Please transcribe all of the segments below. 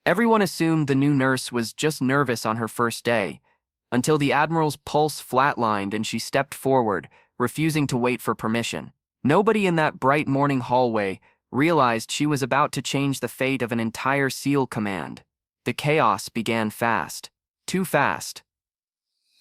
Everyone assumed the new nurse was just nervous on her first day, until the Admiral's pulse flatlined and she stepped forward, refusing to wait for permission. Nobody in that bright morning hallway realized she was about to change the fate of an entire SEAL command. The chaos began fast. Too fast.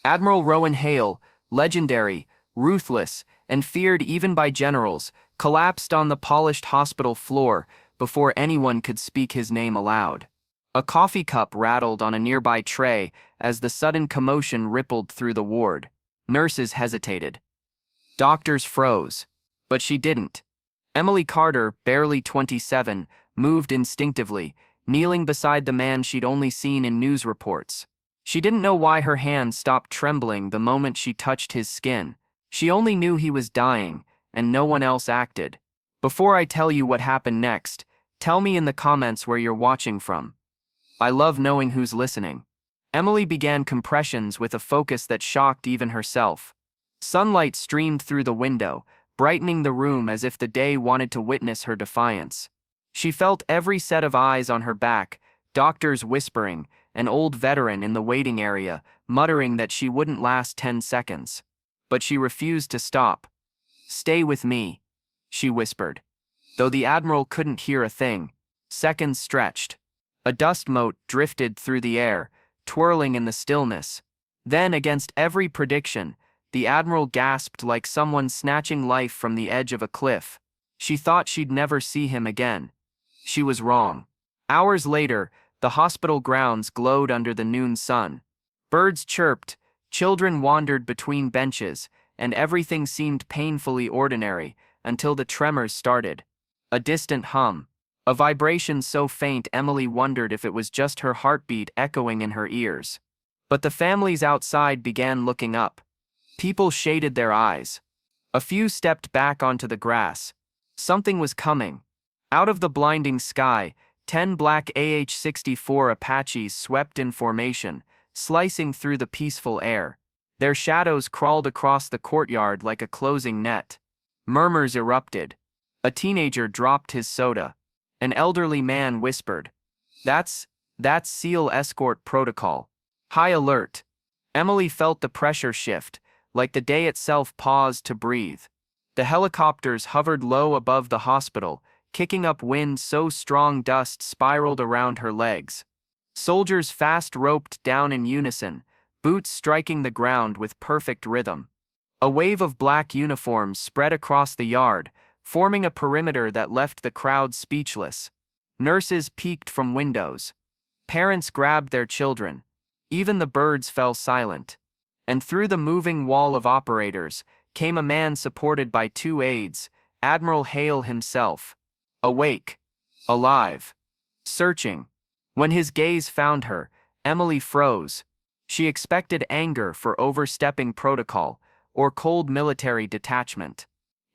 Admiral Rowan Hale, legendary, ruthless, and feared even by generals, collapsed on the polished hospital floor before anyone could speak his name aloud. A coffee cup rattled on a nearby tray as the sudden commotion rippled through the ward. Nurses hesitated. Doctors froze. But she didn't. Emily Carter, barely 27, moved instinctively, kneeling beside the man she'd only seen in news reports. She didn't know why her hand stopped trembling the moment she touched his skin. She only knew he was dying, and no one else acted. Before I tell you what happened next, tell me in the comments where you're watching from. I love knowing who's listening. Emily began compressions with a focus that shocked even herself. Sunlight streamed through the window, brightening the room as if the day wanted to witness her defiance. She felt every set of eyes on her back, doctors whispering, an old veteran in the waiting area, muttering that she wouldn't last 10 seconds. But she refused to stop. "Stay with me," she whispered. Though the Admiral couldn't hear a thing, seconds stretched. A dust mote drifted through the air, twirling in the stillness. Then, against every prediction, the Admiral gasped like someone snatching life from the edge of a cliff. She thought she'd never see him again. She was wrong. Hours later, the hospital grounds glowed under the noon sun. Birds chirped, children wandered between benches, and everything seemed painfully ordinary until the tremors started. A distant hum. A vibration so faint Emily wondered if it was just her heartbeat echoing in her ears. But the families outside began looking up. People shaded their eyes. A few stepped back onto the grass. Something was coming. Out of the blinding sky, 10 black AH-64 Apaches swept in formation, slicing through the peaceful air. Their shadows crawled across the courtyard like a closing net. Murmurs erupted. A teenager dropped his soda. An elderly man whispered, That's SEAL escort protocol. High alert." Emily felt the pressure shift, like the day itself paused to breathe. The helicopters hovered low above the hospital, kicking up wind so strong dust spiraled around her legs. Soldiers fast roped down in unison, boots striking the ground with perfect rhythm. A wave of black uniforms spread across the yard, forming a perimeter that left the crowd speechless. Nurses peeked from windows. Parents grabbed their children. Even the birds fell silent. And through the moving wall of operators came a man supported by 2 aides, Admiral Hale himself. Awake. Alive. Searching. When his gaze found her, Emily froze. She expected anger for overstepping protocol, or cold military detachment.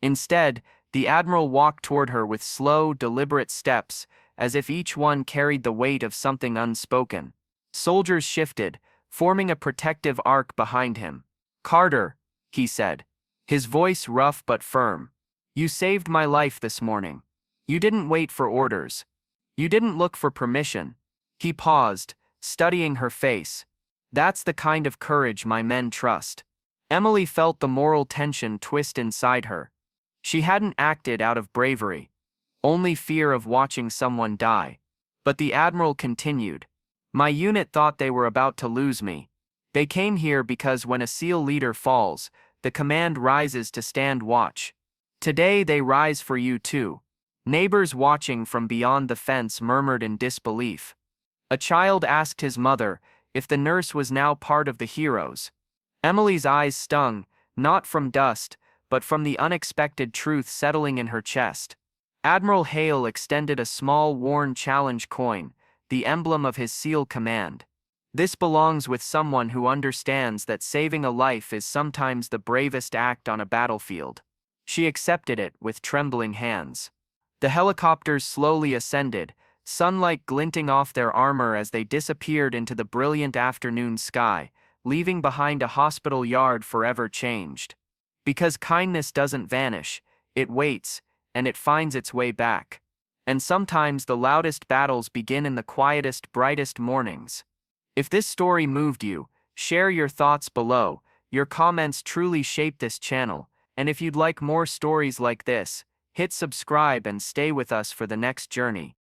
Instead, the Admiral walked toward her with slow, deliberate steps, as if each one carried the weight of something unspoken. Soldiers shifted, forming a protective arc behind him. "Carter," he said, his voice rough but firm. "You saved my life this morning. You didn't wait for orders. You didn't look for permission." He paused, studying her face. "That's the kind of courage my men trust." Emily felt the moral tension twist inside her. She hadn't acted out of bravery, only fear of watching someone die. But the Admiral continued, "My unit thought they were about to lose me. They came here because when a SEAL leader falls, the command rises to stand watch. Today they rise for you too." Neighbors watching from beyond the fence murmured in disbelief. A child asked his mother if the nurse was now part of the heroes. Emily's eyes stung, not from dust, but from the unexpected truth settling in her chest. Admiral Hale extended a small worn challenge coin, the emblem of his SEAL command. "This belongs with someone who understands that saving a life is sometimes the bravest act on a battlefield." She accepted it with trembling hands. The helicopters slowly ascended, sunlight glinting off their armor as they disappeared into the brilliant afternoon sky, leaving behind a hospital yard forever changed. Because kindness doesn't vanish, it waits, and it finds its way back. And sometimes the loudest battles begin in the quietest, brightest mornings. If this story moved you, share your thoughts below. Your comments truly shape this channel, and if you'd like more stories like this, hit subscribe and stay with us for the next journey.